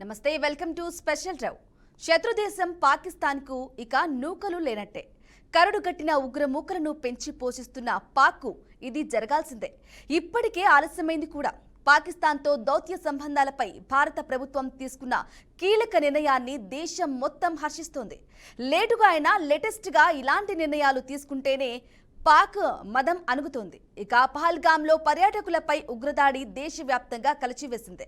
నమస్తే, welcome to special drive. శత్రుదేశం పాకిస్తాన్కు ఇక నూకలు లేనట్టే. కరడు కట్టిన ఉగ్రమూకలను పెంచి పోషిస్తున్న పాక్కు ఇది జరగాల్సిందే. ఇప్పటికే ఆలస్యమైంది కూడా. పాకిస్తాన్తో దౌత్య సంబంధాలపై భారత ప్రభుత్వం తీసుకున్న కీలక నిర్ణయాన్ని దేశం మొత్తం హర్షిస్తోంది. లేటుగా అయినా లేటెస్ట్గా ఇలాంటి నిర్ణయాలు తీసుకుంటేనే పాక్ మదం అణుగుతోంది. ఇక పహల్గామ్లో పర్యాటకులపై ఉగ్రదాడి దేశవ్యాప్తంగా కలిచివేసింది.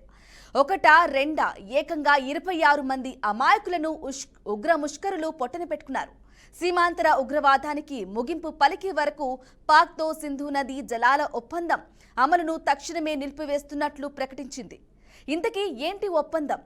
ఒకటా రెండా ఏకంగా 26 మంది అమాయకులను ఉగ్ర ముష్కరులు పొట్టన పెట్టుకున్నారు. సీమాంతర ఉగ్రవాదానికి ముగింపు పలికే వరకు పాక్తో సింధు నదీ జలాల ఒప్పందం అమలును తక్షణమే నిలిపివేస్తున్నట్లు ప్రకటించింది. ఇంతకీ ఏంటి ఒప్పందం?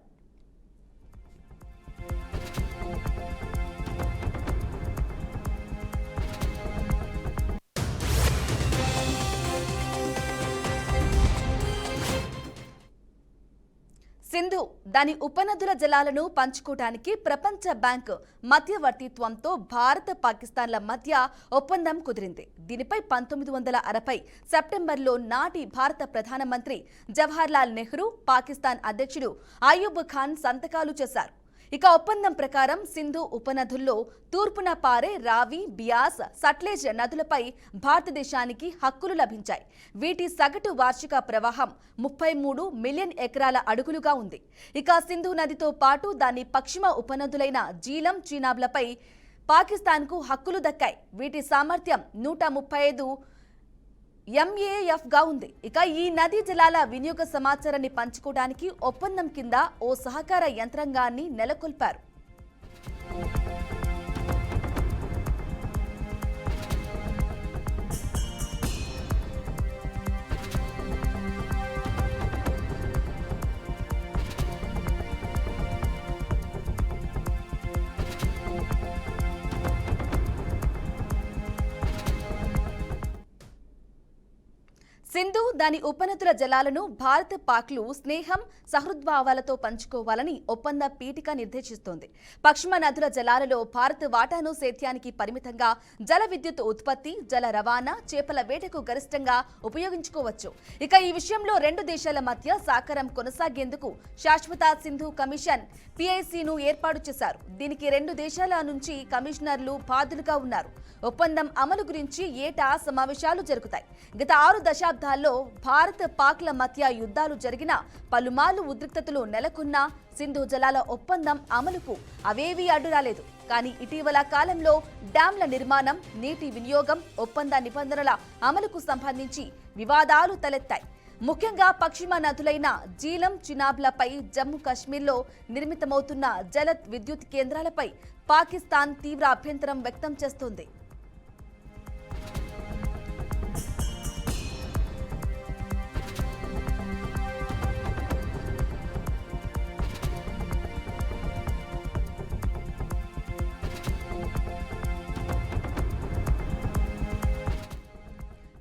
సింధు దాని ఉపనదుల జలాలను పంచుకోవడానికి ప్రపంచ బ్యాంక్ మధ్యవర్తిత్వంతో భారత్ పాకిస్తాన్ల మధ్య ఒప్పందం కుదిరింది. దీనిపై 1960 సెప్టెంబర్లో నాటి భారత ప్రధానమంత్రి జవహర్లాల్ నెహ్రూ, పాకిస్తాన్ అధ్యక్షుడు అయూబ్ ఖాన్ సంతకాలు చేశారు. ఇక ఒప్పందం ప్రకారం సింధు ఉపనదుల్లో తూర్పున పారే రావి, బియాస్, సట్లెజ్ నదులపై భారతదేశానికి హక్కులు లభించాయి. వీటి సగటు వార్షిక ప్రవాహం 33 మిలియన్ ఎకరాల అడుగులుగా ఉంది. ఇక సింధు నదితో పాటు దాని పశ్చిమ ఉపనదులైన జీలం, చీనాబ్లపై పాకిస్తాన్కు హక్కులు దక్కాయి. వీటి సామర్థ్యం 135 MAF ఉంది. ఇక ఈ నదీ జలాల వినియోగ సమాచారాన్ని పంచుకోవడానికి ఒప్పందం కింద ఓ సహకార యంత్రాంగాన్ని నెలకొల్పారు. సింధు దాని ఉపనదుల జలాలను భారత్, పాక్లు స్నేహం, సహృద్భావాలతో పంచుకోవాలని ఒప్పంద పీఠిక నిర్దేశిస్తోంది. పశ్చిమ నదుల జలాలలో భారత్ వాటాను సేద్యానికి పరిమితంగా జల విద్యుత్ ఉత్పత్తి, జల రవాణా, చేపల వేటకు గరిష్టంగా ఉపయోగించుకోవచ్చు. ఇక ఈ విషయంలో రెండు దేశాల మధ్య సహకారం కొనసాగేందుకు శాశ్వత సింధు కమిషన్ PICను ఏర్పాటు చేశారు. దీనికి రెండు దేశాల నుంచి కమిషనర్లు బాధ్యులుగా ఉన్నారు. ఒప్పందం అమలు గురించి ఏటా సమావేశాలు జరుగుతాయి. గత 6 దశాబ్దాల్లో భారత్, పాక్ల మధ్య యుద్ధాలు జరిగిన పలుమార్లు ఉద్రిక్తతలు నెలకొన్న సింధు జలాల ఒప్పందం అమలుకు అవేవీ అడ్డు రాలేదు. కానీ ఇటీవల కాలంలో డ్యాంల నిర్మాణం, నీటి వినియోగం, ఒప్పంద నిబంధనల అమలుకు సంబంధించి వివాదాలు తలెత్తాయి. ముఖ్యంగా పశ్చిమ నదులైన జీలం, చినాబ్లపై జమ్మూ కాశ్మీర్లో నిర్మితమవుతున్న జల విద్యుత్ కేంద్రాలపై పాకిస్తాన్ తీవ్ర అభ్యంతరం వ్యక్తం చేస్తోంది.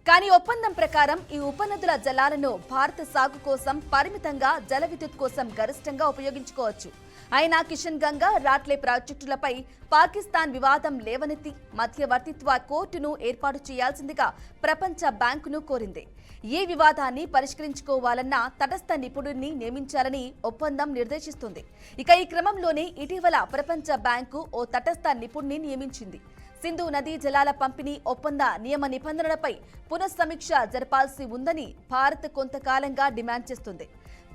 కానీ ఒప్పందం ప్రకారం ఈ ఉపనదుల జలాలను భారత సాగు కోసం పరిమితంగా, జల విద్యుత్ కోసం గరిష్టంగా ఉపయోగించుకోవచ్చు. అయినా కిషన్ గంగా, రాట్లే ప్రాజెక్టులపై పాకిస్తాన్ వివాదం లేవనెత్తి మధ్యవర్తిత్వ కోర్టును ఏర్పాటు చేయాల్సిందిగా ప్రపంచ బ్యాంకును కోరింది. ఈ వివాదాన్ని పరిష్కరించుకోవాలన్న తటస్థ నిపుణుడిని నియమించాలని ఒప్పందం నిర్దేశిస్తుంది. ఇక ఈ క్రమంలోనే ఇటీవల ప్రపంచ బ్యాంకు ఓ తటస్థ నిపుణుడిని నియమించింది. సింధు నదీ జలాల పంపిణీ ఒప్పంద నియమ నిబంధనలపై పునఃసమీక్ష జరపాల్సి ఉందని భారత్ కొంతకాలంగా డిమాండ్ చేస్తుంది.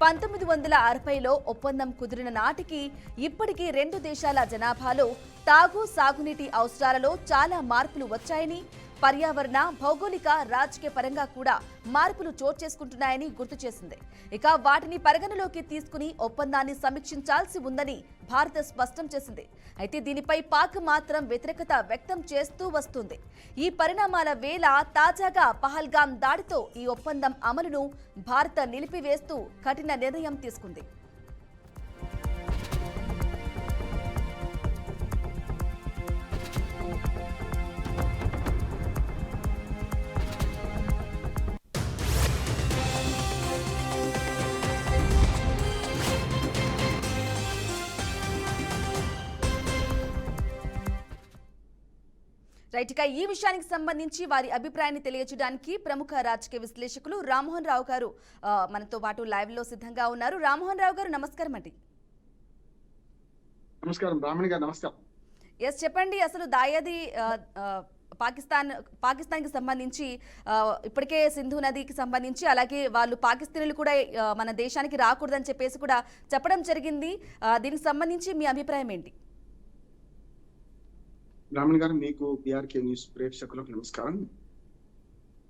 1960లో ఒప్పందం కుదిరిన నాటికి ఇప్పటికీ రెండు దేశాల జనాభాలో తాగు, సాగునీటి అవసరాలలో చాలా మార్పులు వచ్చాయని, పర్యావరణ, భౌగోళిక, రాజకీయ పరంగా కూడా మార్పులు చోటు చేసుకుంటున్నాయని గుర్తు చేసింది. ఇక వాటిని పరిగణలోకి తీసుకుని ఒప్పందాన్ని సమీక్షించాల్సి ఉందని భారత్ స్పష్టం చేసింది. అయితే దీనిపై పాక్ మాత్రం వ్యతిరేకత వ్యక్తం చేస్తూ వస్తుంది. ఈ పరిణామాల వేళ తాజాగా పహల్గామ్ దాడితో ఈ ఒప్పందం అమలును భారత్ నిలిపివేస్తూ కఠిన నిర్ణయం తీసుకుంది. రైట్, ఇక ఈ విషయానికి సంబంధించి వారి అభిప్రాయాన్ని తెలియజేయడానికి ప్రముఖ రాజకీయ విశ్లేషకులు రామ్మోహన్ రావు గారు మనతో పాటు లైవ్ లో సిద్ధంగా ఉన్నారు. రామ్మోహన్ రావు గారు, నమస్కారం అండి. నమస్కారం బ్రాహ్మణి గారు, నమస్కారం. ఎస్ చెప్పండి. అసలు దాయాది పాకిస్తాన్కి సంబంధించి ఇప్పటికే సింధు నదికి సంబంధించి అలాగే వాళ్ళు పాకిస్తానీలు కూడా మన దేశానికి రాకూడదని చెప్పేసి కూడా చెప్పడం జరిగింది. దీనికి సంబంధించి మీ అభిప్రాయం ఏంటి? బ్రాహ్మణి గారు, మీకు బీఆర్కే న్యూస్ ప్రేక్షకులకు నమస్కారం.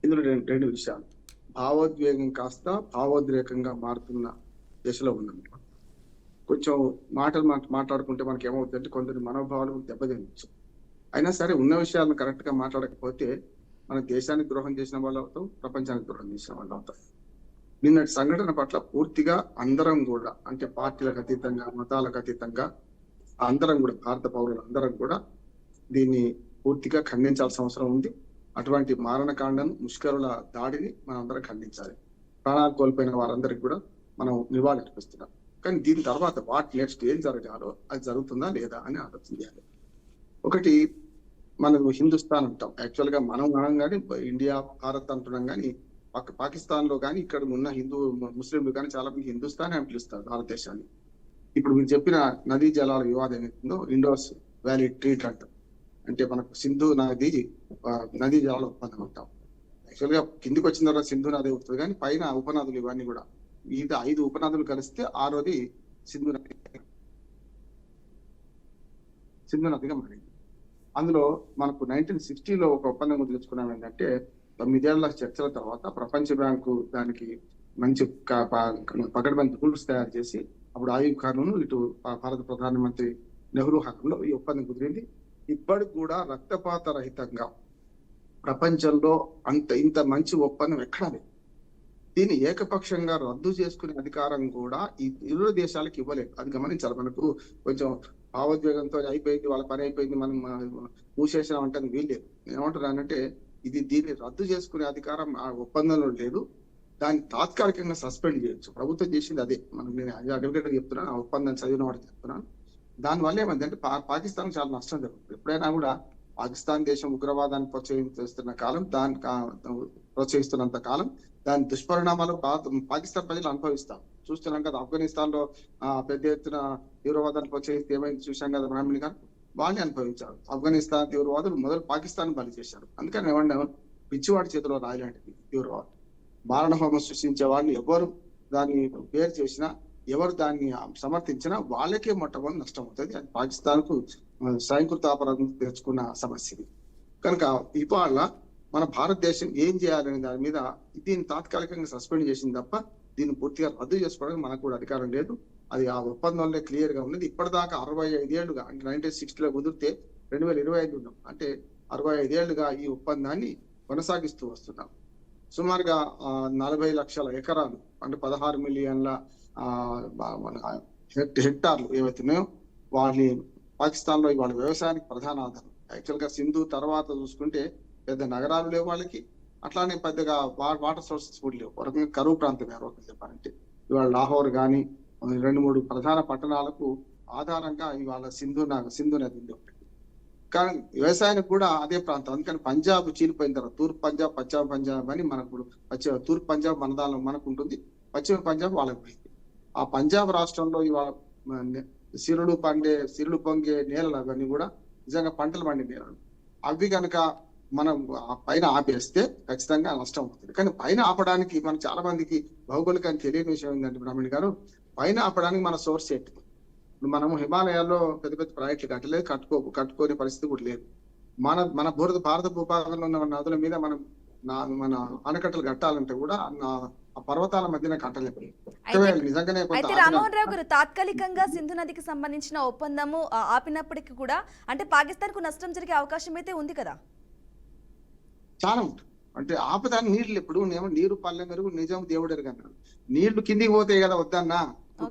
ఇందులో రెండు విషయాలు. భావోద్వేగం కాస్త భావోద్రేకంగా మారుతున్న దశలో ఉన్నాం. కొంచెం మాట్లాడుకుంటే మనకి ఏమవుతుందంటే కొందరి మనోభావాలు దెబ్బతినచ్చు. అయినా సరే ఉన్న విషయాలను కరెక్ట్ గా మాట్లాడకపోతే మన దేశానికి ద్రోహం చేసిన వాళ్ళు అవుతాం, ప్రపంచానికి ద్రోహం చేసిన వాళ్ళు అవుతాం. నిన్నటి సంఘటన పట్ల పూర్తిగా అందరం కూడా, అంటే పార్టీలకు అతీతంగా, మతాలకు అతీతంగా అందరం కూడా, భారత పౌరులు అందరం కూడా దీన్ని పూర్తిగా ఖండించాల్సిన అవసరం ఉంది. అటువంటి మారణకాండను, ముష్కరుల దాడిని మనం అందరం ఖండించాలి. ప్రాణాలు కోల్పోయిన వారందరికీ కూడా మనం నివాళి అర్పిస్తున్నాం. కానీ దీని తర్వాత వాట్ నెక్స్ట్ ఏం జరగాలో అది జరుగుతుందా లేదా అని ఆలోచన చేయాలి. ఒకటి, మనం హిందుస్థాన్ అంటాం. యాక్చువల్ గా మనం కానీ ఇండియా, భారత్ అంటున్నాం, కానీ పాకిస్తాన్ లో కానీ ఇక్కడ ఉన్న ముస్లింలు కానీ చాలా మంది హిందుస్థాన్ అని పిలుస్తారు భారతదేశాన్ని. ఇప్పుడు మీరు చెప్పిన నదీ జలాల వివాదం ఏమవుతుందో ఇండోస్ వ్యాలీ ట్రీట్ అంటాం. అంటే మనకు సింధు నదీ జలాల ఒప్పందం అంటాం. యాక్చువల్ గా కిందికి వచ్చిన తర్వాత సింధు నది అవుతుంది, కానీ పైన ఉపనదులు ఇవన్నీ కూడా, ఇది 5 ఉపనదులు కలిస్తే 6వది సింధు నదిగా మారింది. అందులో మనకు 1960లో ఒక ఒప్పందం కుదుర్చుకున్నాం. ఏంటంటే 9 ఏళ్ల చర్చల తర్వాత ప్రపంచ బ్యాంకు దానికి మంచి పకడ్బందీ రూల్స్ తయారు చేసి అప్పుడు ఆయుబ్ ఖాన్, ఇటు భారత ప్రధానమంత్రి నెహ్రూ హయాంలో ఈ ఒప్పందం కుదిరింది. ఇప్పటికి కూడా రక్తపాత రహితంగా ప్రపంచంలో ఇంత మంచి ఒప్పందం ఎక్కడా లేదు. దీన్ని ఏకపక్షంగా రద్దు చేసుకునే అధికారం కూడా ఈ ఇరు దేశాలకు ఇవ్వలేదు. అది గమనించాలి. మనకు కొంచెం భావోద్వేగంతో అయిపోయింది, వాళ్ళ పని అయిపోయింది, మనం మూసేసాం అంటే వీల్లేదు. ఏమంటున్నానంటే దీన్ని రద్దు చేసుకునే అధికారం ఆ ఒప్పందంలో లేదు. దాన్ని తాత్కాలికంగా సస్పెండ్ చేయొచ్చు. ప్రభుత్వం చేసింది అదే. నేను అడ్వకేట్ చెప్తున్నాను, ఆ ఒప్పందం చదివిన వాడికి చెప్తున్నాను. దానివల్ల ఏమైందంటే పాకిస్తాన్ చాలా నష్టం జరుగుతుంది. ఎప్పుడైనా కూడా పాకిస్తాన్ దేశం ఉగ్రవాదాన్ని ప్రోత్సహిస్తున్నంత కాలం దాని దుష్పరిణామాలు పాకిస్తాన్ ప్రజలు అనుభవిస్తాం. చూస్తున్నాం కదా, ఆఫ్ఘనిస్తాన్ లో పెద్ద ఎత్తున తీవ్రవాదాన్ని ప్రోత్సహిస్తే ఏమైంది చూసాం కదా బ్రాహ్మణి గారు. వాళ్ళని అనుభవించారు. ఆఫ్ఘనిస్తాన్ తీవ్రవాదులు మొదలు పాకిస్తాన్ బలి చేశారు. అందుకని ఏమన్నా పిచ్చివాడి చేతిలో రాయలాంటిది తీవ్రవాదం. మారణహోమం సృష్టించే వాళ్ళు ఎవరు దాన్ని పేరు చేసినా, ఎవరు దాన్ని సమర్థించినా వాళ్ళకే మొట్టమొదటి నష్టం అవుతుంది. అది పాకిస్తాన్ కు స్వయంకృత అపరాధం తెచ్చుకున్న సమస్య. కనుక ఇవాళ మన భారతదేశం ఏం చేయాలనే దాని మీద దీన్ని తాత్కాలికంగా సస్పెండ్ చేసింది తప్ప దీన్ని పూర్తిగా రద్దు చేసుకోవడానికి మనకు కూడా అధికారం లేదు. అది ఆ ఒప్పందంలో క్లియర్ గా ఉన్నది. ఇప్పటిదాకా 65 ఏళ్లుగా, అంటే 1960లో కుదిరితే 2025 ఉన్నాం, అంటే 65 ఏళ్లుగా ఈ ఒప్పందాన్ని కొనసాగిస్తూ వస్తున్నాం. సుమారుగా 40 లక్షల ఎకరాలు, అంటే 16 మిలియన్ల హెక్టార్లు ఏవైతున్నాయో వాళ్ళని పాకిస్తాన్ లో వాళ్ళ వ్యవసాయానికి ప్రధాన ఆధారం. యాక్చువల్ గా సింధు తర్వాత చూసుకుంటే పెద్ద నగరాలు లేవు వాళ్ళకి, అట్లానే పెద్దగా వాటర్ సోర్సెస్ కూడా లేవు. ఒక కరువు ప్రాంతం ఎవరికి చెప్పాలంటే ఇవాళ లాహోర్ కానీ 2-3 ప్రధాన పట్టణాలకు ఆధారంగా ఇవాళ సింధు నది ఉంది ఒకటి. కానీ వ్యవసాయానికి కూడా అదే ప్రాంతం. అందుకని పంజాబ్ చీలిపోయిన తర్వాత తూర్పు పంజాబ్, పశ్చిమ పంజాబ్ అని మనకు తూర్పు పంజాబ్ మన దానిలో మనకు ఉంటుంది, పశ్చిమ పంజాబ్ వాళ్ళకి పోయింది. ఆ పంజాబ్ రాష్ట్రంలో ఇవాళ సిరులు పొంగే నేలలు అవన్నీ కూడా నిజంగా పంటలు పండే నేలలు. అవి కనుక మనం పైన ఆపేస్తే ఖచ్చితంగా నష్టం అవుతుంది. కానీ పైన ఆపడానికి మనం చాలా మందికి భౌగోళికంగా తెలియని విషయం ఏంటంటే బ్రాహ్మణి గారు, పైన ఆపడానికి మన సోర్స్ ఏంటి? ఇప్పుడు మనము హిమాలయాల్లో పెద్ద పెద్ద ప్రాజెక్టులు కట్టలేదు, కట్టుకోని పరిస్థితి కూడా లేదు. మన భారత భూభాగంలో ఉన్న నదుల మీద మన ఆనకట్టలు కట్టాలంటే కూడా ఆ పర్వతాల మధ్యన కట్టలేదు. నిజంగానే అయితే రామ్మోహన్ రావు గారు, తాత్కాలికంగా సింధు నదికి సంబంధించిన ఒప్పందము ఆపినప్పటికీ కూడా అంటే పాకిస్తాన్ కు నష్టం జరిగే అవకాశం అయితే ఉంది కదా? చాలా ఉంటుంది. అంటే ఆపదాన్ని నీళ్లు ఎప్పుడు నీరు పల్లె మెరుగు నిజం దేవుడు ఎరుగన్నాడు. నీళ్లు కిందికి పోతాయి కదా వద్దన్నా.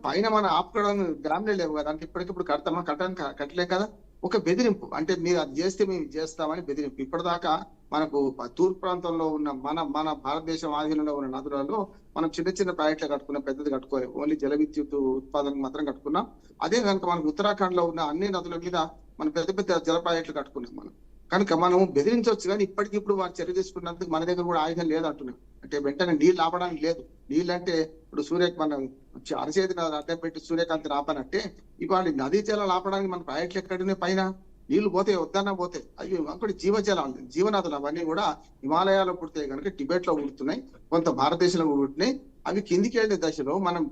పైన మనం ఆపుకోవడం గ్రామంలో లేవు కదా, అంటే ఇప్పటికిప్పుడు కట్టలేం కదా. ఒక బెదిరింపు, అంటే మీరు అది చేస్తే మేము చేస్తామని బెదిరింపు. ఇప్పటిదాకా మనకు తూర్పు ప్రాంతంలో ఉన్న మన భారతదేశం ఆధీనంలో ఉన్న నదులలో మనం చిన్న చిన్న ప్రాజెక్టులు కట్టుకున్నాం, పెద్దది కట్టుకోలేదు. ఓన్లీ జల విద్యుత్ ఉత్పాదనకు మాత్రం కట్టుకున్నాం. అదే కనుక మనకు ఉత్తరాఖండ్ లో ఉన్న అన్ని నదుల మీద మనం పెద్ద పెద్ద జల ప్రాజెక్టులు కట్టుకున్నాం మనం. కనుక మనం బెదిరించవచ్చు, కానీ ఇప్పటికిప్పుడు వారు చర్య తీసుకున్నందుకు మన దగ్గర కూడా ఆయుధం లేదు అంటున్నాం. అంటే వెంటనే నీళ్ళు ఆపడానికి లేదు. నీళ్ళు అంటే ఇప్పుడు మనం అరచేతి అడ్డం పెట్టి సూర్యకాంతి ఆపనంటే ఇవాళ నదీ జలాలు ఆపడానికి మన ప్రాజెక్టులు ఎక్కడున్నాయి? పైన నీళ్లు పోతే వద్దన్నా పోతే అవి అక్కడ జీవజలాలు జీవనాథులు అవన్నీ కూడా హిమాలయాల్లో పుడితే కనుక టిబెట్ లో పుడుతున్నాయి, కొంత భారతదేశంలో పుట్టినాయి. అవి కిందికి వెళ్లే దశలో మనం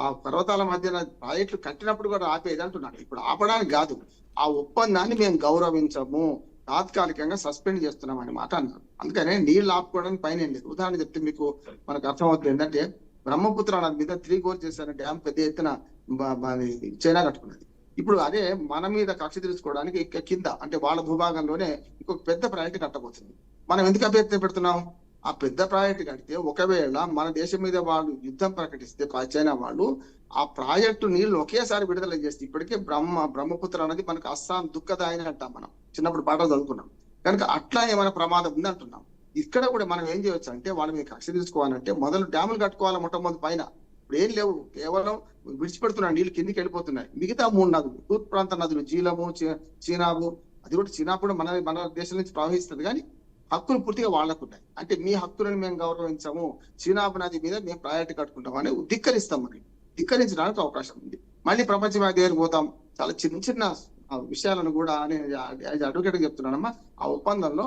ఆ పర్వతాల మధ్యన ప్రాజెక్టులు కట్టినప్పుడు కూడా ఆపేది అంటున్నాడు. ఇప్పుడు ఆపడానికి కాదు, ఆ ఒప్పందాన్ని మేము గౌరవించము, తాత్కాలికంగా సస్పెండ్ చేస్తున్నాం అనే మాట అన్నారు. అందుకనే నీళ్లు ఆపుకోవడానికి పైన ఏం లేదు. ఉదాహరణ చెప్తే మీకు మనకు అర్థమవుతుంది ఏంటంటే, బ్రహ్మపుత్ర నది మీద 3 గోల్ చేసిన డ్యామ్ పెద్ద ఎత్తున చైనా కట్టుకున్నది. ఇప్పుడు అదే మన మీద కక్ష తీర్చుకోవడానికి కింద అంటే వాళ్ళ భూభాగంలోనే ఇంకొక పెద్ద ప్రాజెక్ట్ కట్టబోతుంది. మనం ఎందుకు అభ్యర్థన పెడుతున్నాం? ఆ పెద్ద ప్రాజెక్టు కడితే ఒకవేళ మన దేశం మీద వాళ్ళు యుద్ధం ప్రకటిస్తే చైనా వాళ్ళు ఆ ప్రాజెక్టు నీళ్లు ఒకేసారి విడుదల చేస్తే, ఇప్పటికే బ్రహ్మపుత్ర అనేది మనకు అస్సాం దుఃఖదాయని అంటాం, మనం చిన్నప్పుడు పాటలు చదువుకున్నాం. కనుక అట్లా ఏమైనా ప్రమాదం ఉంది అంటున్నాం. ఇక్కడ కూడా మనం ఏం చేయొచ్చు అంటే, వాళ్ళ మీద కక్ష తీసుకోవాలంటే మొదలు డ్యాములు కట్టుకోవాలి మొట్టమొదటి పైన. ఇప్పుడు ఏం లేవు, కేవలం విడిచిపెడుతున్నాయి, నీళ్లు కిందికి వెళ్ళిపోతున్నాయి. మిగతా 3 నదులు, తూర్పు ప్రాంత నదులు జీలము, చీనాబు, అది కూడా చీనాబు కూడా మన దేశం నుంచి ప్రవహిస్తుంది, కానీ హక్కులు పూర్తిగా వాళ్ళకున్నాయి. అంటే మీ హక్కులను మేము గౌరవించాము, చీనాబు నది మీద మేము ప్రాజెక్టు కట్టుకుంటాం అని ధిక్కరిస్తాం. మరి ధిక్కరించడానికి అవకాశం ఉంది. మళ్ళీ ప్రపంచ దగ్గరికి పోతాం. చాలా చిన్న చిన్న విషయాలను కూడా నేను అడ్వకేట్ చెప్తున్నానమ్మా, ఆ ఒప్పందంలో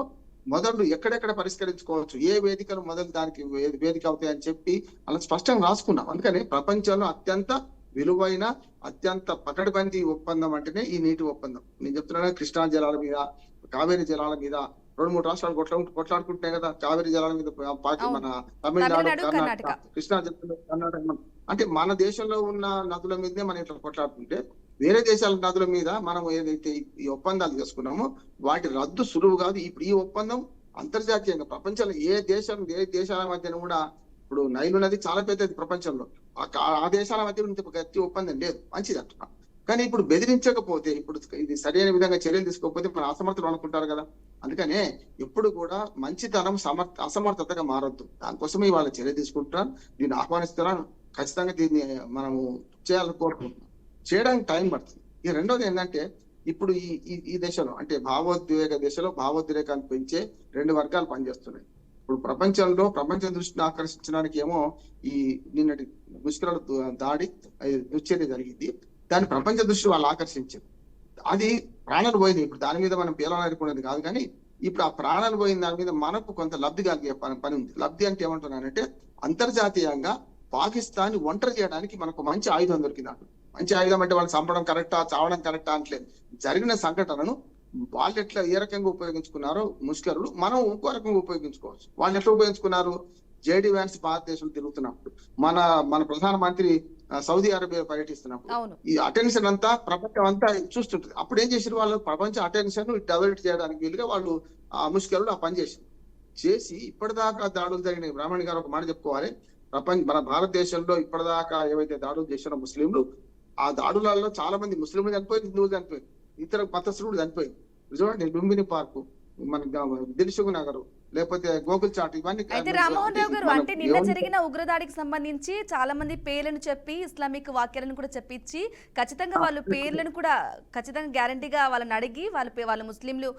మొదలు ఎక్కడెక్కడ పరిష్కరించుకోవచ్చు, ఏ వేదికలు మొదలు దానికి వేదిక అవుతాయని చెప్పి అలా స్పష్టంగా రాసుకున్నాం. అందుకని ప్రపంచంలో అత్యంత విలువైన, అత్యంత పకడ్బందీ ఒప్పందం అంటేనే ఈ నీటి ఒప్పందం. నేను చెప్తున్నాను, కృష్ణా జలాల మీద, కావేరీ జలాల మీద 2-3 రాష్ట్రాలు కొట్లాడుకుంటున్నాయి కదా, కావేరీ జలాల మీద మన తమిళనాడు, కర్ణాటక, కృష్ణా జలాల కర్ణాటక. అంటే మన దేశంలో ఉన్న నదుల మీదనే మనం ఇట్లా కొట్లాడుతుంటే, వేరే దేశాల నదుల మీద మనం ఏదైతే ఈ ఒప్పందాలు చేసుకున్నామో వాటి రద్దు సులువు కాదు. ఇప్పుడు ఈ ఒప్పందం అంతర్జాతీయంగా ప్రపంచంలో ఏ దేశాల మధ్యన కూడా, ఇప్పుడు నైలు నది చాలా పెద్దది ప్రపంచంలో, ఆ దేశాల మధ్య గట్టి ఒప్పందం లేదు, మంచిది అంటున్నాం. కానీ ఇప్పుడు బెదిరించకపోతే, ఇప్పుడు ఇది సరైన విధంగా చర్యలు తీసుకోకపోతే మన అసమర్థులు అనుకుంటారు కదా. అందుకనే ఎప్పుడు కూడా మంచితనం అసమర్థతగా మారద్దు. దానికోసమే ఇవాళ చర్య తీసుకుంటున్నాను, దీన్ని ఆహ్వానిస్తున్నాను. ఖచ్చితంగా దీన్ని మనము చేయాలని కోరుకుంటున్నాం. చేయడానికి టైం పడుతుంది. ఈ రెండోది ఏంటంటే, ఇప్పుడు ఈ దశలో అంటే భావోద్వేగ దశలో భావోద్రేకాన్ని పెంచే 2 వర్గాలు పనిచేస్తున్నాయి. ఇప్పుడు ప్రపంచ దృష్టిని ఆకర్షించడానికి ఏమో ఈ నిన్నటి ముష్కరుల దాడి దుశ్చర్య జరిగింది, దాని ప్రపంచ దృష్టి వాళ్ళు ఆకర్షించారు. అది ప్రాణాలు పోయింది. ఇప్పుడు దాని మీద మనం పేలాలనుకునేది కాదు, కానీ ఇప్పుడు ఆ ప్రాణాలు పోయిన దాని మీద మనకు కొంత లబ్ధి కలిగే పని ఉంది. లబ్ధి అంటే ఏమంటున్నానంటే, అంతర్జాతీయంగా పాకిస్తాన్ ఒంటరి చేయడానికి మనకు మంచి ఆయుధం దొరికింది. మంచి ఆయుధం అంటే వాళ్ళు చంపడం కరెక్టా, చావడం కరెక్టా అంటలేదు. జరిగిన సంఘటనను వాళ్ళు ఎట్లా ఏ రకంగా ఉపయోగించుకున్నారో ముష్కరులు, మనం ఇంకో రకంగా ఉపయోగించుకోవచ్చు. వాళ్ళు ఎట్లా ఉపయోగించుకున్నారు? జేడీ వ్యాన్స్ భారతదేశంలో తిరుగుతున్నప్పుడు, మన ప్రధానమంత్రి సౌదీ అరేబియా పర్యటిస్తున్నప్పుడు ఈ అటెన్షన్ అంతా ప్రపంచం అంతా చూస్తుంటుంది. అప్పుడు ఏం చేసారు వాళ్ళు? ప్రపంచ అటెన్షన్ డైవర్ట్ చేయడానికి వీలుగా వాళ్ళు ఆ ముష్కరులు ఆ పని చేసి ఇప్పటిదాకా దాడులు జరిగినాయి. బ్రాహ్మణి గారు ఒక మాట చెప్పుకోవాలి, మన భారతదేశంలో ఇప్పటిదాకా ఏవైతే దాడులు చేశారో ముస్లింలు, ఆ దాడులలో చాలా మంది ముస్లింలు చనిపోయారు, హిందువులు చనిపోయారు, ఇతర మతస్థులు చనిపోయారు. చూడండి, లుంబిని పార్కు, మన దిల్సుఖ్ నగర్, లేకపోతే గోకుల్ చాట్, ఇవన్నీ. అయితే రామ్మోహన్ రావు గారు, అంటే నిన్న జరిగిన ఉగ్రదాడికి సంబంధించి చాలా మంది పేర్లను చెప్పి, ఇస్లామిక్ వాక్యాలను కూడా చెప్పించి, ఖచ్చితంగా వాళ్ళు పేర్లను కూడా ఖచ్చితంగా గ్యారంటీగా వాళ్ళని అడిగి, వాళ్ళ ముస్లింలు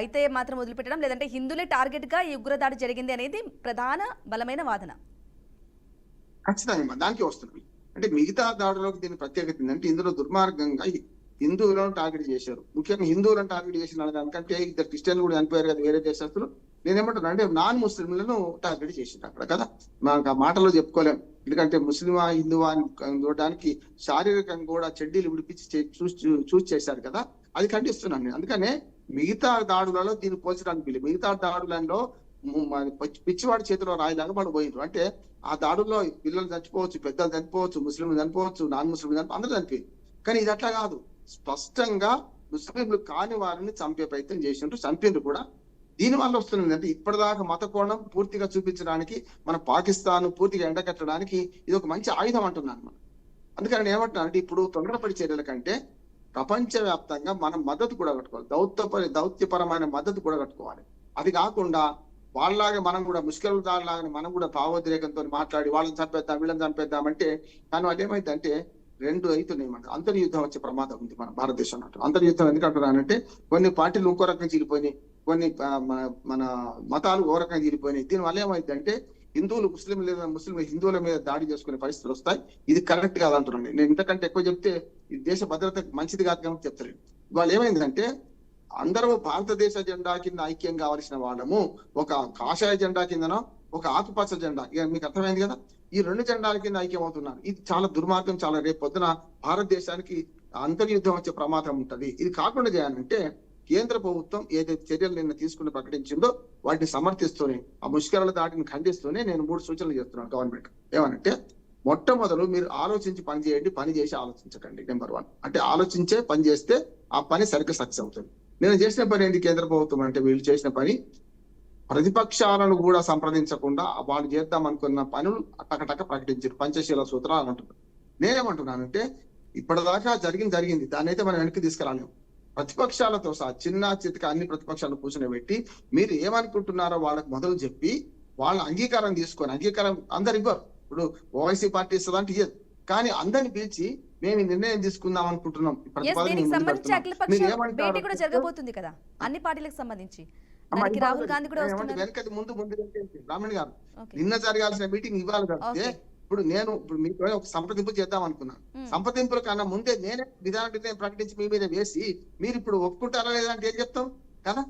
అయితే మాత్రం వదిలిపెట్టడం, లేదంటే హిందువులే టార్గెట్ గా ఈ ఉగ్రదాడి జరిగింది అనేది ప్రధాన బలమైన వాదన. ఖచ్చితంగా దానికి వస్తుంది. అంటే మిగతా దాడులకు దీని ప్రత్యేకత ఏంటంటే, ఇందులో దుర్మార్గంగా హిందువులను టార్గెట్ చేశారు. ముఖ్యంగా హిందువులను టార్గెట్ చేసిన దానికంటే ఇద్దరు క్రిస్టియన్లు కూడా చనిపోయారు కదా వేరే దేశస్తులు. నేనేమంటున్నా అంటే, నాన్ ముస్లింలను టార్గెట్ చేసింది అక్కడ కదా. మనకు ఆ మాటలో చెప్పుకోలేం, ఎందుకంటే ముస్లిమా హిందువా అని చూడడానికి శారీరకంగా కూడా చెడ్డీలు విడిపించి చూసి చేశారు కదా, అది ఖండిస్తున్నాను నేను. అందుకనే మిగతా దాడులలో దీన్ని పోల్చడానికి వీలు. మిగతా దాడులలో పిచ్చివాడి చేతిలో రాయిలాగా వాళ్ళు పోయిండ్రు. అంటే ఆ దాడుల్లో పిల్లలు చచ్చిపోవచ్చు, పెద్దలు చనిపోవచ్చు, ముస్లింలు చనిపోవచ్చు, నాన్ ముస్లింలు చనిపో, అందరూ చనిపోయింది. కానీ ఇది అట్లా కాదు, స్పష్టంగా ముస్లింలు కాని వారిని చంపే ప్రయత్నం చేసినట్టు చంపిండ్రు కూడా. దీని వల్ల వస్తుంది అంటే, ఇప్పటిదాకా మత కోణం పూర్తిగా చూపించడానికి, మన పాకిస్తాన్ పూర్తిగా ఎండకట్టడానికి ఇది ఒక మంచి ఆయుధం అంటున్నాను మనం. అందుకని ఏమంటున్నా అంటే, ఇప్పుడు తొందరపడి చర్యల కంటే ప్రపంచవ్యాప్తంగా మనం మద్దతు కూడా కట్టుకోవాలి, దౌత్యపరమైన మద్దతు కూడా కట్టుకోవాలి. అది కాకుండా వాళ్ళలాగా మనం కూడా ముష్కరుల దానిలాగా మనం కూడా భావోద్రేకంతో మాట్లాడి వాళ్ళని చంపేద్దాం, వీళ్ళని చంపేద్దాం అంటే, కానీ వాళ్ళు ఏమైందంటే 2 అవుతున్నాయి. మన అంతర్యుద్ధం వచ్చే ప్రమాదం ఉంది మన భారతదేశంలో. అంతర్యుద్ధం ఎందుకంటున్నానంటే, కొన్ని పార్టీలు ఇంకో రకంగా చీలిపోయినాయి, కొన్ని మన మతాలు ఓ రకంగా చీలిపోయినాయి. దీనివల్ల ఏమైందంటే, హిందువులు ముస్లిం హిందువుల మీద దాడి చేసుకునే పరిస్థితులు వస్తాయి. ఇది కరెక్ట్ కాదంటున్నాను. నేను ఇంతకంటే ఎక్కువ చెప్తే ఈ దేశ భద్రత మంచిది కాదు కాబట్టి చెప్తాను. వాళ్ళు ఏమైందంటే అందరూ భారతదేశ జెండా కింద ఐక్యం కావాల్సిన వాళ్ళము ఒక కాషాయ జెండా కిందనో ఒక ఆకుపచ్చ జెండా, ఇక మీకు అర్థమైంది కదా, ఈ రెండు జెండాల కింద ఐక్యం అవుతున్నారు. ఇది చాలా దుర్మార్గం. చాలా రేపు పొద్దున భారతదేశానికి అంతర్యుద్ధం వచ్చే ప్రమాదం ఉంటది. ఇది కాకుండా చేయాలంటే కేంద్ర ప్రభుత్వం ఏదైతే చర్యలు నిన్న తీసుకుని ప్రకటించిందో వాటిని సమర్థిస్తూనే, ఆ ముష్కరాల దాటిని ఖండిస్తూనే నేను 3 సూచనలు చేస్తున్నాను గవర్నమెంట్. ఏమనంటే మొట్టమొదలు మీరు ఆలోచించి పని చేయండి, పని చేసి ఆలోచించకండి. నెంబర్ 1 అంటే ఆలోచించే పని చేస్తే ఆ పని సరిగ్గా సక్సెస్ అవుతుంది. నేను చేసిన పని ఏంటి కేంద్ర ప్రభుత్వం అంటే, వీళ్ళు చేసిన పని ప్రతిపక్షాలను కూడా సంప్రదించకుండా వాళ్ళు చేద్దాం అనుకున్న పనులు అటకటక ప్రకటించారు. పంచశీల సూత్రాలు అంటున్నారు. నేనేమంటున్నానంటే ఇప్పటిదాకా జరిగింది, దాన్ని అయితే మనం వెనక్కి తీసుకురాలేము. ప్రతిపక్షాలతో సహా చిన్న చితక అన్ని ప్రతిపక్షాలను కూర్చొని మీరు ఏమనుకుంటున్నారో వాళ్ళకి మొదలు చెప్పి వాళ్ళ అంగీకారం తీసుకొని, అంగీకారం అందరు ఇవ్వరు. ఇప్పుడు ఓవైసీ పార్టీ ఇస్తుందంటే ఇయ్యదు, కానీ అందరిని పిలిచి మేము ఈ నిర్ణయం తీసుకుందాం అనుకుంటున్నాం. భేటీ కూడా జరగబోతుంది కదా అన్ని పార్టీలకు సంబంధించి. రాహుల్ గాంధీ కూడా వెనకది ముందు బ్రాహ్మణ్ గారు నిన్న జరగాల్సిన మీటింగ్ ఇవ్వాలి కాబట్టి ఇప్పుడు మీకు ఒక సంప్రదింపు చేద్దాం అనుకున్నాను. సంప్రదింపుల కన్నా ముందే నేనే విధానం ప్రకటించి మీ మీద వేసి మీరు ఇప్పుడు ఒప్పుకుంటారా లేదా అంటే ఏం చెప్తాం కదా.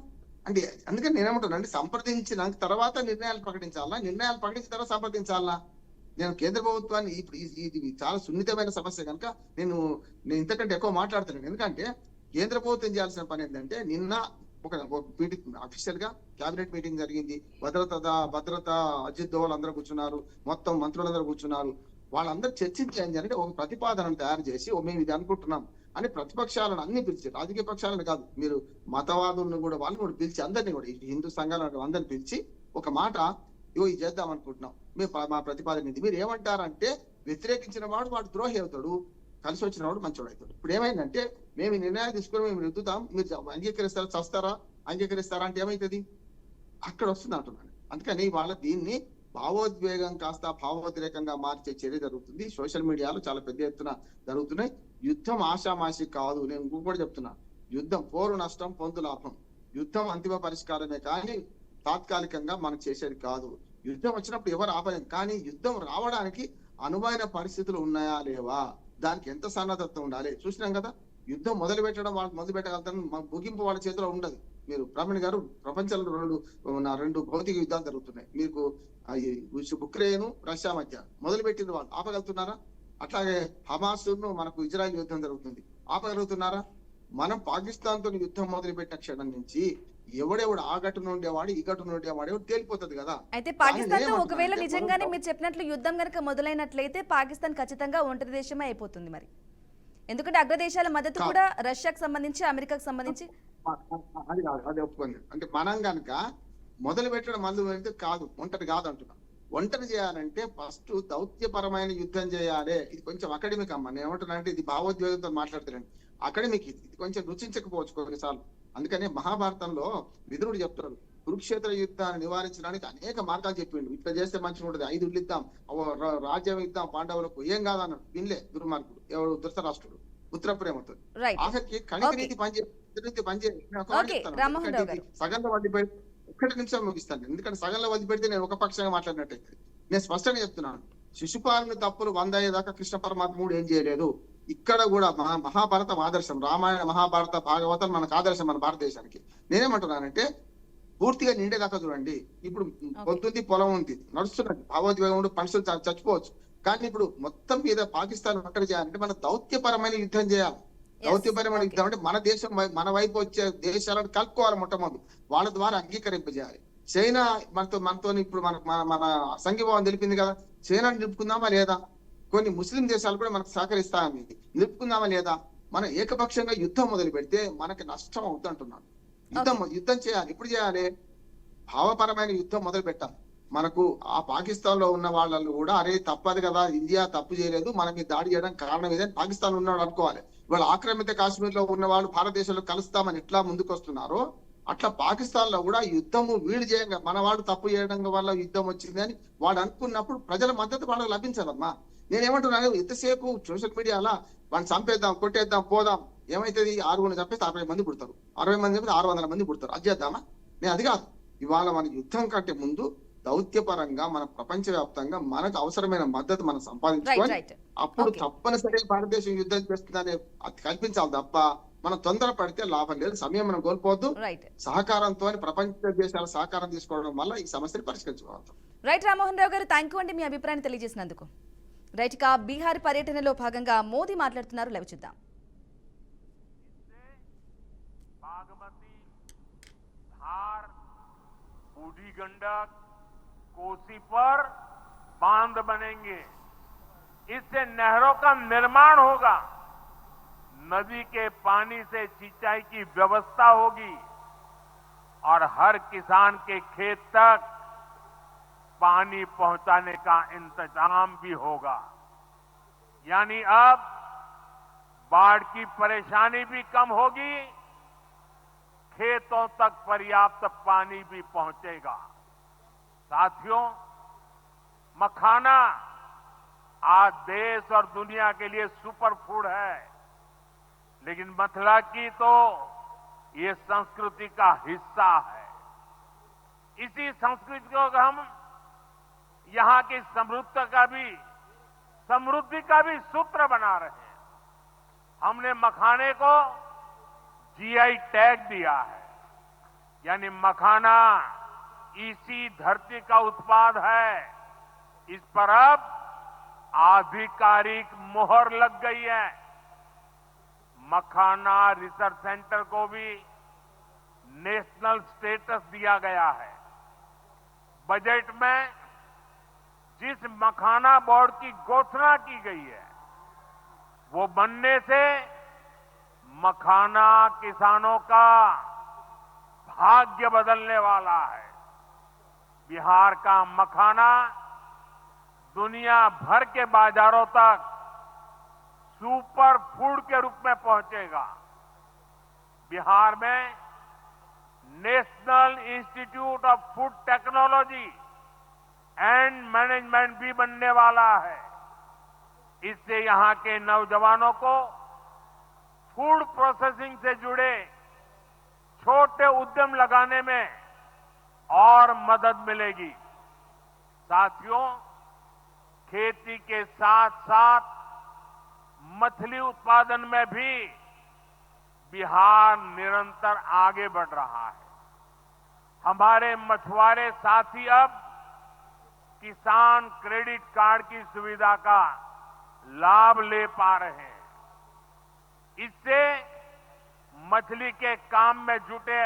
అంటే అందుకని నేనేమంటున్నా అంటే సంప్రదించిన తర్వాత నిర్ణయాలు ప్రకటించాలా, నిర్ణయాలు ప్రకటించిన తర్వాత సంప్రదించాలా. నేను కేంద్ర ప్రభుత్వాన్ని ఇప్పుడు ఇది చాలా సున్నితమైన సమస్య కనుక నేను ఇంతకంటే ఎక్కువ మాట్లాడుతున్నాను. ఎందుకంటే కేంద్ర ప్రభుత్వం చేయాల్సిన పని ఏంటంటే నిన్న ఒక మీటింగ్ అఫీషియల్ గా క్యాబినెట్ మీటింగ్ జరిగింది. భద్రత అజిత్ దోవల్ అందరూ కూర్చున్నారు, మొత్తం మంత్రులందరూ కూర్చున్నారు. వాళ్ళందరూ చర్చించి ఏం చేయాలంటే ఒక ప్రతిపాదనను తయారు చేసి మేము ఇది అనుకుంటున్నాం అని ప్రతిపక్షాలను అన్ని పిలిచి, రాజకీయ పక్షాలను కాదు, మీరు మతవాదులను కూడా వాళ్ళని కూడా పిలిచి, అందరినీ కూడా హిందూ సంఘాలను అందరిని పిలిచి ఒక మాట ఇది చేద్దాం అనుకుంటున్నాం, మేము మా ప్రతిపాదన ఇది, మీరు ఏమంటారంటే వ్యతిరేకించిన వాడు ద్రోహి అవుతాడు, కలిసి వచ్చిన వాడు మంచివాడు అవుతాడు. ఇప్పుడు ఏమైందంటే మేము ఈ నిర్ణయాలు తీసుకొని మేము రుద్దుతాం, మీరు అంగీకరిస్తారా, చస్తారా, అంగీకరిస్తారా అంటే ఏమైతుంది అక్కడ వస్తుంది అంటున్నాను. అందుకని వాళ్ళ దీన్ని భావోద్వేగం కాస్త భావోద్రేకంగా మార్చే చర్య జరుగుతుంది. సోషల్ మీడియాలో చాలా పెద్ద ఎత్తున జరుగుతున్నాయి. యుద్ధం ఆషామాషి కాదు. నేను ఇంకొకటి చెప్తున్నా, యుద్ధం పోరు నష్టం పొందు లాభం. యుద్ధం అంతిమ పరిష్కారమే కానీ తాత్కాలికంగా మనం చేసేది కాదు. యుద్ధం వచ్చినప్పుడు ఎవరు ఆపలేం, కానీ యుద్ధం రావడానికి అనువైన పరిస్థితులు ఉన్నాయా లేవా, దానికి ఎంత సన్నద్ధత ఉండాలి చూసినాం కదా. యుద్ధం మొదలు పెట్టడం వాళ్ళకి మొదలు పెట్టగలుగుతాను, ముగింపు వాళ్ళ చేతిలో ఉండదు. మీరు బ్రాహ్మణ్ గారు ప్రపంచంలో రెండు భౌతిక యుద్ధాలు జరుగుతున్నాయి. మీకు ఉక్రెయిన్ రష్యా మధ్య మొదలు పెట్టింది, వాళ్ళు ఆపగలుగుతున్నారా? అట్లాగే హమాస్ మనకు ఇజ్రాయెల్ యుద్ధం జరుగుతుంది, ఆపగలుగుతున్నారా? మనం పాకిస్తాన్ తో యుద్ధం మొదలు పెట్టిన క్షణం నుంచి ఎవడెవడు ఆ ఘటన ఉండేవాడు ఈ ఘటన ఉండేవాడు తేలిపోతుంది కదా. అయితే పాకిస్తాన్ తో ఒకవేళ నిజంగానే మీరు చెప్పినట్లు యుద్ధం కనుక మొదలైనట్లయితే పాకిస్తాన్ ఖచ్చితంగా ఒంటరి దేశమే అయిపోతుంది మరి. ఎందుకంటే అగ్రదేశాల మద్దతు కూడా రష్యాకు సంబంధించి అమెరికాకు సంబంధించి అది ఒప్పుకుంది. అంటే మనం కనుక మొదలు పెట్టడం మొదలు కాదు, ఒంటరి కాదు అంటున్నాం. ఒంటరి చేయాలంటే ఫస్ట్ దౌత్యపరమైన యుద్ధం చేయాలి. ఇది కొంచెం అకాడమిక్ అమ్మ, నేను ఏమంటున్నా అంటే ఇది భావోద్వేగంతో మాట్లాడుతున్నాను. అకాడమిక్ ఇది కొంచెం రుచించకపోవచ్చు కొన్నిసార్లు. అందుకనే మహాభారతంలో విదురుడు చెప్తాడు, కురుక్షేత్ర యుద్ధాన్ని నివారించడానికి అనేక మార్గాలు చెప్పిండు. ఇట్లా చేస్తే మంచిగా ఉంటుంది, 5 ఇళ్ళు ఇద్దాం, రాజ్యం ఇద్దాం పాండవులకు, ఏం కాదన్నాడు. వినలే దుర్మార్గుడు, ఎవడు ధృతరాష్ట్రుడు, పుత్ర ప్రేమతో. ఆఖరికి కణికనీతి సగంలో వదిలిపెడితే ఒక్కటి నిమిషం ముగిస్తాను, ఎందుకంటే సగంలో వదిలిపెడితే నేను ఒక పక్షంగా మాట్లాడినట్టయితే. నేను స్పష్టంగా చెప్తున్నాను, శిశుపాలుని తప్పులు 100 అయ్యేదాకా కృష్ణ పరమాత్ముడు ఏం చేయలేదు. ఇక్కడ కూడా మహాభారతం ఆదర్శం, రామాయణ మహాభారత భాగవతం మనకు ఆదర్శం మన భారతదేశానికి. నేనేమంటున్నానంటే పూర్తిగా నిండేదాకా చూడండి. ఇప్పుడు పొద్దుంది, పొలం ఉంది, నడుస్తున్నది, భావోద్వేగం మనుషులు చచ్చిపోవచ్చు, కానీ ఇప్పుడు మొత్తం మీద పాకిస్తాన్ ఒక్కటి చేయాలంటే మన దౌత్యపరమైన యుద్ధం చేయాలి. దౌత్యపరమైన యుద్ధం అంటే మన దేశం మన వైపు వచ్చే దేశాలను కలుపుకోవాలి. మొట్టమొదటి వాళ్ళ ద్వారా అంగీకరింపజేయాలి. చైనా మనతో ఇప్పుడు మన సంఘీభావం తెలిపింది కదా, చైనాని నిలుపుకుందామా లేదా? కొన్ని ముస్లిం దేశాలు కూడా మనకు సహకరిస్తాయని నిలుపుకుందామా లేదా? మనం ఏకపక్షంగా యుద్ధం మొదలు పెడితే మనకి నష్టం అవుతుంటున్నాను. యుద్ధం చేయాలి. ఇప్పుడు చేయాలి, భావపరమైన యుద్ధం మొదలు పెట్టాలి. మనకు ఆ పాకిస్తాన్ లో ఉన్న వాళ్ళు కూడా అరే తప్పదు కదా, ఇండియా తప్పు చేయలేదు, మన మీద దాడి చేయడానికి కారణం ఏదని పాకిస్తాన్ ఉన్నాడు అనుకోవాలి. ఇవాళ ఆక్రమిత కాశ్మీర్ లో ఉన్న వాళ్ళు భారతదేశంలో కలుస్తామని ఎట్లా ముందుకు వస్తున్నారో అట్లా పాకిస్తాన్ లో కూడా యుద్ధము వీడు చేయంగా మన వాడు తప్పు చేయడం వల్ల యుద్ధం వచ్చింది అని వాడు అనుకున్నప్పుడు ప్రజల మద్దతు వాళ్ళకి లభించదమ్మా. నేనేమంటున్నాను, ఎంతసేపు సోషల్ మీడియాలో వాడిని చంపేద్దాం, కొట్టేద్దాం, పోదాం, ఏమైతుంది 6 చంపేస్తే 60 మంది పుడతారు, 60 మంది చంపితే 600 మంది పుడతారు, అది చేద్దామా? నేను అది కాదు. ఇవాళ మన యుద్ధం కంటే ముందు దౌత్యపరంగా మన ప్రపంచవ్యాప్తంగా మనకు అవసరమైన మద్దతు మనం రైట్ సంపాదించుకొని రైట్ అప్పుడు ఓకే తప్పనిసరిగా భారతదేశం యుద్ధం చేస్తుందని అది కల్పించాలి తప్ప మనం తొందర పడితే లాభం లేదు. సమయం మనం కోల్పోవద్దు. రైట్ సహకారంతో ప్రపంచ దేశాల సహకారం తీసుకోవడం వల్ల ఈ సమస్యను పరిష్కరించుకోవచ్చు. రైట్ రామ్మోహన్ రావు గారు, థ్యాంక్ యూ అండి మీ అభిప్రాయాన్ని తెలియజేసినందుకు. రైట్ ఇక బీహార్ పర్యటనలో భాగంగా మోదీ మాట్లాడుతున్నారు, లైవ్ చూద్దాం. बागमती, धार, बूढ़ी गंडक, कोसी पर बांध बनेंगे। इससे नहरों का निर्माण होगा, नदी के पानी से सिंचाई की व्यवस्था होगी और हर किसान के खेत तक पानी पहुंचाने का इंतजाम भी होगा। यानी अब बाढ़ की परेशानी भी कम होगी, खेतों तक पर्याप्त पानी भी पहुंचेगा। साथियों, मखाना आज देश और दुनिया के लिए सुपर फूड है, लेकिन मथुरा की तो ये संस्कृति का हिस्सा है। इसी संस्कृति को हम यहां की समृद्धि का भी सूत्र बना रहे हैं। हमने मखाने को जीआई टैग दिया है, यानी मखाना इसी धरती का उत्पाद है। इस पर अब आधिकारिक मोहर लग गई है। मखाना रिसर्च सेंटर को भी नेशनल स्टेटस दिया गया है। बजट में जिस मखाना बोर्ड की घोषणा की गई है, वो बनने से मखाना किसानों का भाग्य बदलने वाला है। बिहार का मखाना दुनिया भर के बाजारों तक सुपर फूड के रूप में पहुंचेगा। बिहार में national institute of food technology and management भी बनने वाला है। इससे यहां के नौजवानों को फूड प्रोसेसिंग से जुड़े छोटे उद्यम लगाने में और मदद मिलेगी। साथियों, खेती के साथ साथ मछली उत्पादन में भी बिहार निरंतर आगे बढ़ रहा है। हमारे मछुआरे साथी अब किसान क्रेडिट कार्ड की सुविधा का लाभ ले पा रहे हैं। इससे मछली के काम में जुटे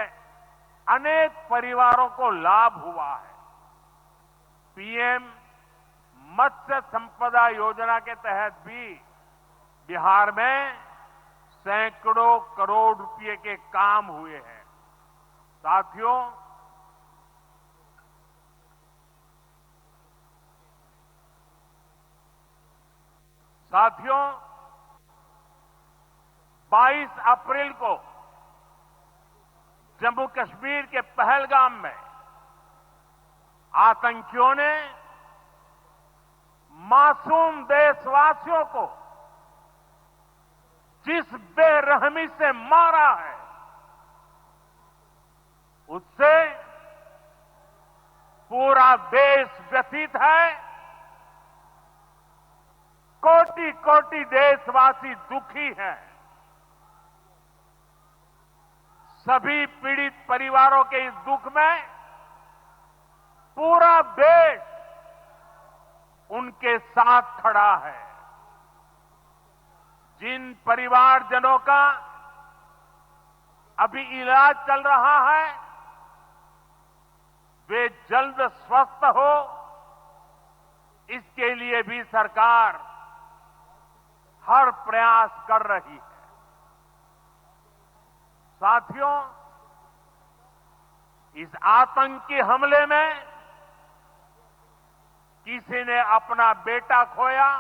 अनेक परिवारों को लाभ हुआ है। पीएम मत्स्य संपदा योजना के तहत भी बिहार में सैकड़ों करोड़ रुपए के काम हुए हैं। साथियों, साथियों 22 अप्रैल को जम्मू कश्मीर के पहलगाम में आतंकियों ने मासूम देशवासियों को जिस बेरहमी से मारा है, उससे पूरा देश व्यथित है। कोटि कोटि देशवासी दुखी हैं। सभी पीड़ित परिवारों के इस दुख में पूरा देश उनके साथ खड़ा है। जिन परिवारजनों का अभी इलाज चल रहा है, वे जल्द स्वस्थ हो, इसके लिए भी सरकार हर प्रयास कर रही है। साथियों, इस आतंकी हमले में किसी ने अपना बेटा खोया,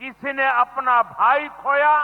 किसी ने अपना भाई खोया,